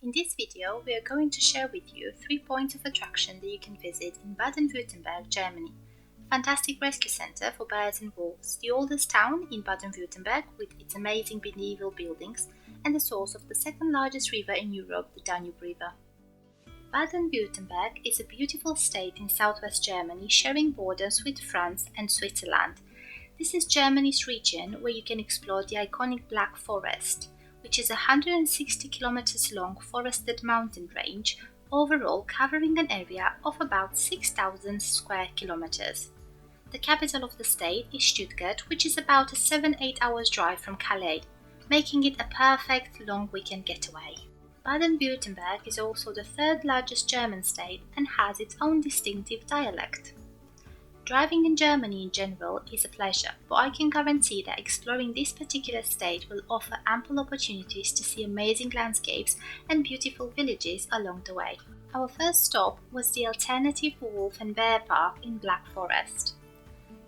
In this video, we are going to share with you 3 points of attraction that you can visit in Baden-Württemberg, Germany. A fantastic rescue center for bears and wolves, the oldest town in Baden-Württemberg with its amazing medieval buildings, and the source of the second largest river in Europe, the Danube River. Baden-Württemberg is a beautiful state in southwest Germany sharing borders with France and Switzerland. This is Germany's region where you can explore the iconic Black Forest, which is a 160 kilometers long forested mountain range, overall covering an area of about 6,000 square kilometers. The capital of the state is Stuttgart, which is about a 7-8 hours drive from Calais, making it a perfect long weekend getaway. Baden-Württemberg is also the third largest German state and has its own distinctive dialect. Driving in Germany in general is a pleasure, but I can guarantee that exploring this particular state will offer ample opportunities to see amazing landscapes and beautiful villages along the way. Our first stop was the alternative wolf and bear park in Black Forest.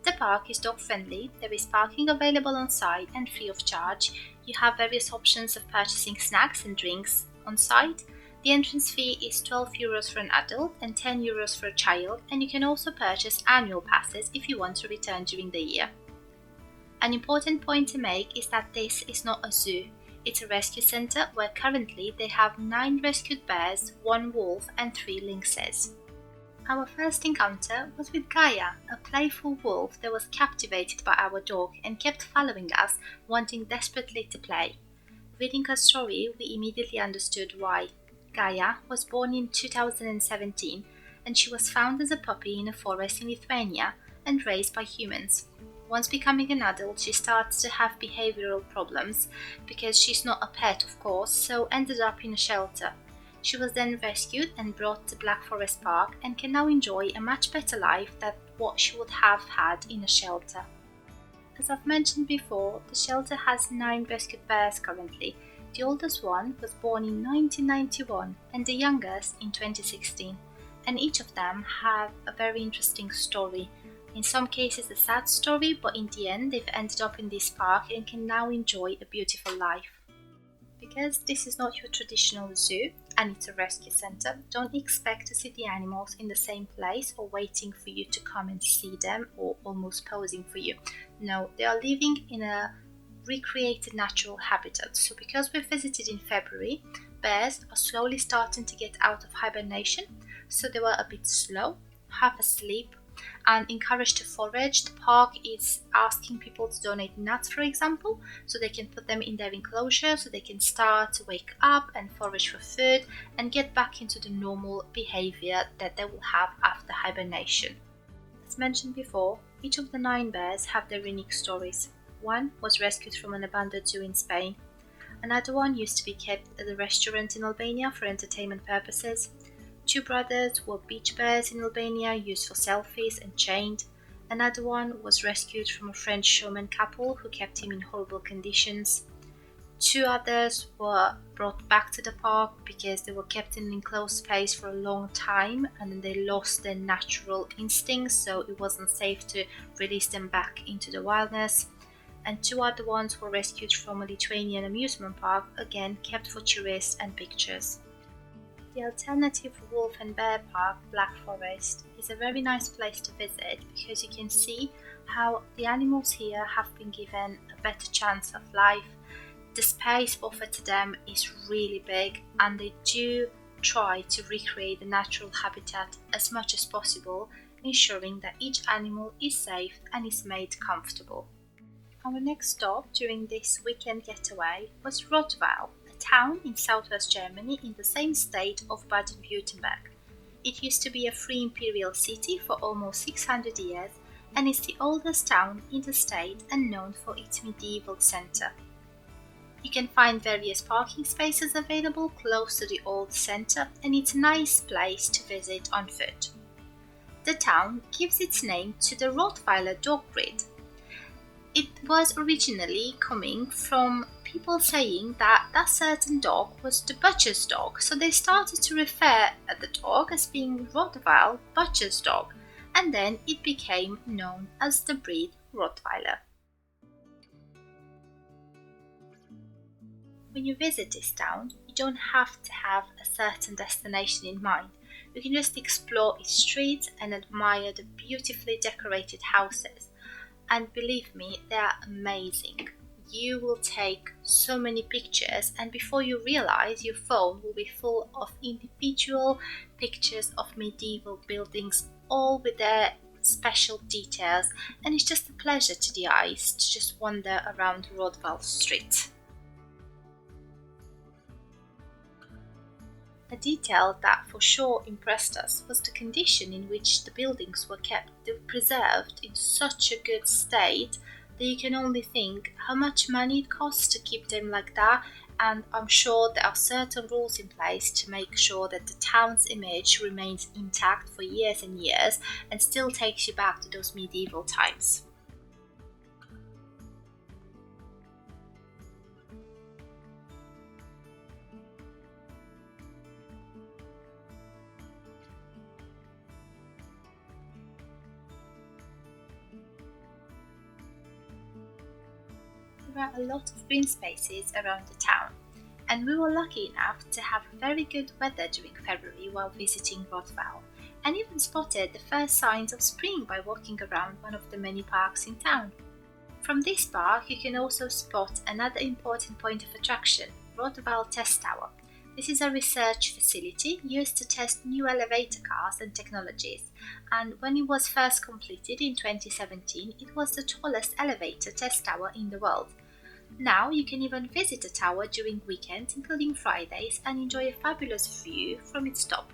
The park is dog friendly, there is parking available on site and free of charge. You have various options of purchasing snacks and drinks on site. The entrance fee is €12 for an adult and €10 for a child, and you can also purchase annual passes if you want to return during the year. An important point to make is that this is not a zoo, it's a rescue centre where currently they have 9 rescued bears, 1 wolf and 3 lynxes. Our first encounter was with Gaia, a playful wolf that was captivated by our dog and kept following us, wanting desperately to play. Reading her story, we immediately understood why. Gaia was born in 2017 and she was found as a puppy in a forest in Lithuania and raised by humans. Once becoming an adult, she starts to have behavioral problems because she's not a pet, of course, so ended up in a shelter. She was then rescued and brought to Black Forest Park and can now enjoy a much better life than what she would have had in a shelter. As I've mentioned before, the shelter has 9 rescued bears currently. The oldest one was born in 1991 and the youngest in 2016, and each of them have a very interesting story. In some cases a sad story, but in the end they've ended up in this park and can now enjoy a beautiful life. Because this is not your traditional zoo and it's a rescue centre, don't expect to see the animals in the same place or waiting for you to come and see them or almost posing for you. No, they are living in a recreated natural habitat. So because we visited in February, bears are slowly starting to get out of hibernation, so they were a bit slow, half asleep and encouraged to forage. The park is asking people to donate nuts, for example, so they can put them in their enclosure so they can start to wake up and forage for food and get back into the normal behavior that they will have after hibernation. As mentioned before, each of the 9 bears have their unique stories. One was rescued from an abandoned zoo in Spain. Another one used to be kept at a restaurant in Albania for entertainment purposes. 2 brothers were beach bears in Albania used for selfies and chained. Another one was rescued from a French showman couple who kept him in horrible conditions. 2 others were brought back to the park because they were kept in an enclosed space for a long time and they lost their natural instincts, so it wasn't safe to release them back into the wilderness. And 2 other ones were rescued from a Lithuanian amusement park, again kept for tourists and pictures. The alternative wolf and bear park, Black Forest, is a very nice place to visit because you can see how the animals here have been given a better chance of life. The space offered to them is really big and they do try to recreate the natural habitat as much as possible, ensuring that each animal is safe and is made comfortable. Our next stop during this weekend getaway was Rotweil, a town in southwest Germany in the same state of Baden-Württemberg. It used to be a free imperial city for almost 600 years and is the oldest town in the state and known for its medieval centre. You can find various parking spaces available close to the old centre and it's a nice place to visit on foot. The town gives its name to the Rottweiler dog breed. It was originally coming from people saying that that certain dog was the butcher's dog, so they started to refer at the dog as being Rottweil, butcher's dog, and then it became known as the breed Rottweiler. When you visit this town, you You don't have to have a certain destination in mind. You can just explore its streets and admire the beautifully decorated houses. And believe me, they are amazing. You will take so many pictures, and before you realize, your phone will be full of individual pictures of medieval buildings, all with their special details, and it's just a pleasure to the eyes to just wander around Rotwald Street. A detail that for sure impressed us was the condition in which the buildings were kept. They were preserved in such a good state that you can only think how much money it costs to keep them like that, and I'm sure there are certain rules in place to make sure that the town's image remains intact for years and years and still takes you back to those medieval times. There are a lot of green spaces around the town, and we were lucky enough to have very good weather during February while visiting Rottweil, and even spotted the first signs of spring by walking around one of the many parks in town. From this park you can also spot another important point of attraction, Rodal Test Tower. This is a research facility used to test new elevator cars and technologies, and when it was first completed in 2017, it was the tallest elevator test tower in the world. Now you can even visit the tower during weekends, including Fridays, and enjoy a fabulous view from its top.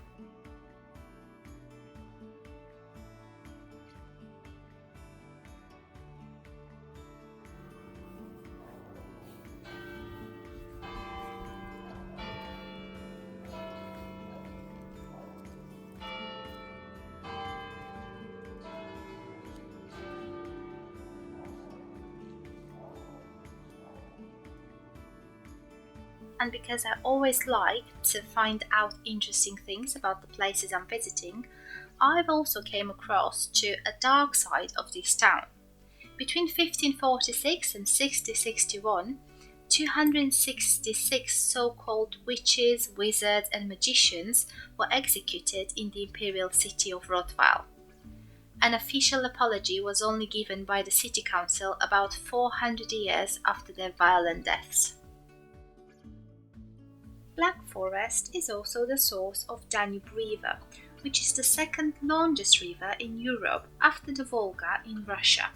And because I always like to find out interesting things about the places I'm visiting, I've also came across to a dark side of this town. Between 1546 and 1661, 266 so-called witches, wizards and magicians were executed in the imperial city of Rotweil. An official apology was only given by the city council about 400 years after their violent deaths. Black Forest is also the source of Danube River, which is the second longest river in Europe after the Volga in Russia.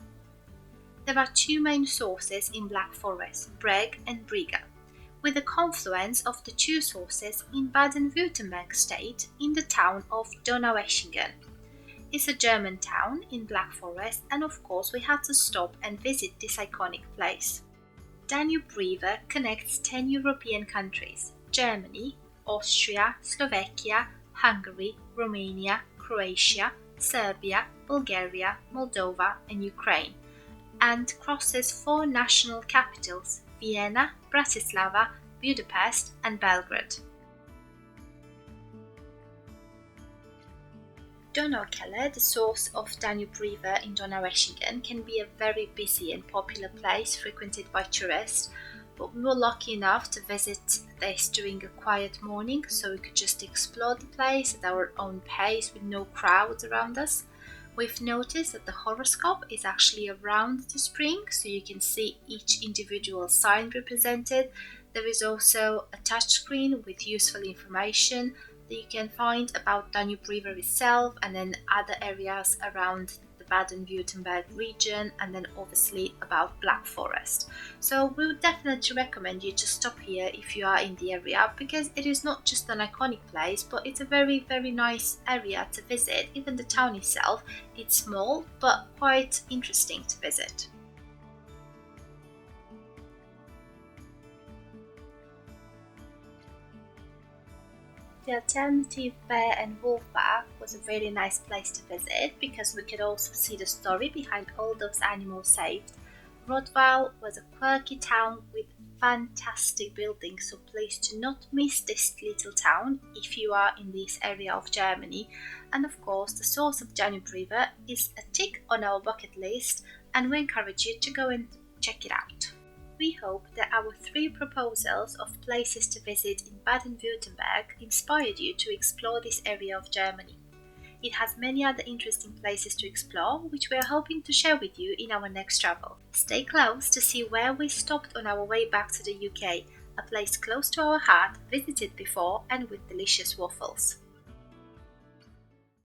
There are two main sources in Black Forest, Breg and Briga, with a confluence of the two sources in Baden-Württemberg state in the town of Donaueschingen. It's a German town in Black Forest, and of course we had to stop and visit this iconic place. Danube River connects 10 European countries: Germany, Austria, Slovakia, Hungary, Romania, Croatia, Serbia, Bulgaria, Moldova and Ukraine, and crosses 4 national capitals: Vienna, Bratislava, Budapest and Belgrade. Donaukeller, the source of Danube River in Donaueschingen, can be a very busy and popular place frequented by tourists, but we were lucky enough to visit this during a quiet morning, so we could just explore the place at our own pace with no crowds around us. We've noticed that the horoscope is actually around the spring, so you can see each individual sign represented. There is also a touchscreen with useful information that you can find about Danube River itself, and then other areas around the Baden-Württemberg region, and then obviously about Black Forest. So we would definitely recommend you to stop here if you are in the area, because it is not just an iconic place, but it's a very nice area to visit. Even the town itself, it's small but quite interesting to visit. The alternative Bear and Wolf Park was a really nice place to visit because we could also see the story behind all those animals saved. Rotweil was a quirky town with fantastic buildings, so please do not miss this little town if you are in this area of Germany. And of course, the source of Danube River is a tick on our bucket list, and we encourage you to go and check it out. We hope that our 3 proposals of places to visit in Baden-Württemberg inspired you to explore this area of Germany. It has many other interesting places to explore, which we are hoping to share with you in our next travel. Stay close to see where we stopped on our way back to the UK, a place close to our heart, visited before and with delicious waffles.